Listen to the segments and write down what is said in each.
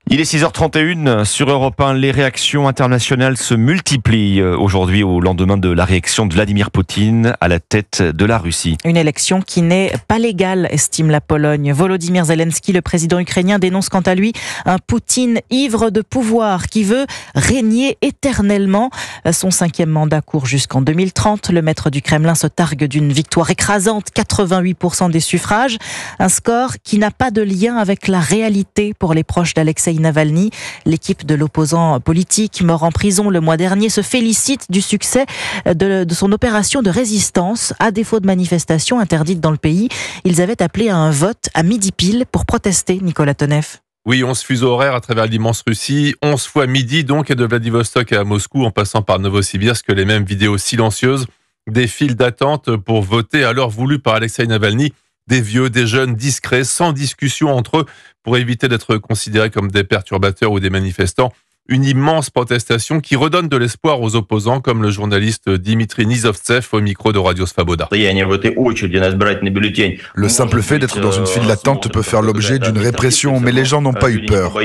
Il est 6h31 sur Europe 1. Les réactions internationales se multiplient aujourd'hui au lendemain de la réaction de Vladimir Poutine à la tête de la Russie. Une élection qui n'est pas légale, estime la Pologne. Volodymyr Zelensky, le président ukrainien, dénonce quant à lui un Poutine ivre de pouvoir qui veut régner éternellement. Son 5e mandat court jusqu'en 2030. Le maître du Kremlin se targue d'une victoire écrasante, 88% des suffrages. Un score qui n'a pas de lien avec la réalité pour les proches d'Alexeï Navalny. L'équipe de l'opposant politique, mort en prison le mois dernier, se félicite du succès de son opération de résistance. À défaut de manifestations interdites dans le pays, ils avaient appelé à un vote à midi pile pour protester, Nicolas Tonev. Oui, 11 fuseaux horaires à travers l'immense Russie, 11 fois midi donc, et de Vladivostok à Moscou en passant par Novosibirsk, les mêmes vidéos silencieuses, des files d'attente pour voter à l'heure voulue par Alexeï Navalny. Des vieux, des jeunes, discrets, sans discussion entre eux, pour éviter d'être considérés comme des perturbateurs ou des manifestants. Une immense protestation qui redonne de l'espoir aux opposants, comme le journaliste Dimitri Nizovtsev au micro de Radio Svoboda. Le simple fait d'être dans une file d'attente peut faire l'objet d'une répression, mais les gens n'ont pas eu peur.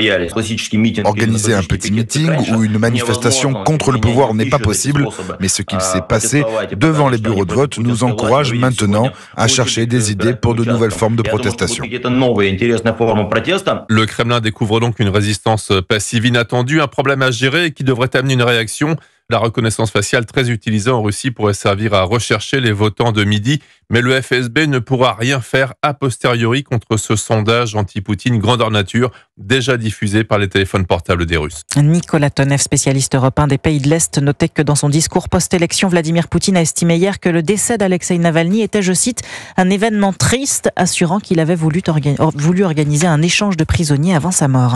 Organiser un petit meeting ou une manifestation contre le pouvoir n'est pas possible, mais ce qu'il s'est passé devant les bureaux de vote nous encourage maintenant à chercher des idées pour de nouvelles formes de protestation. Le Kremlin découvre donc une résistance passive inattendue, un problème à gérer et qui devrait amener une réaction. La reconnaissance faciale très utilisée en Russie pourrait servir à rechercher les votants de midi, mais le FSB ne pourra rien faire a posteriori contre ce sondage anti-Poutine grandeur nature, déjà diffusé par les téléphones portables des Russes. Nicolas Tonev, spécialiste européen des pays de l'Est, notait que dans son discours post-élection, Vladimir Poutine a estimé hier que le décès d'Alexeï Navalny était, je cite, un événement triste, assurant qu'il avait voulu organiser un échange de prisonniers avant sa mort.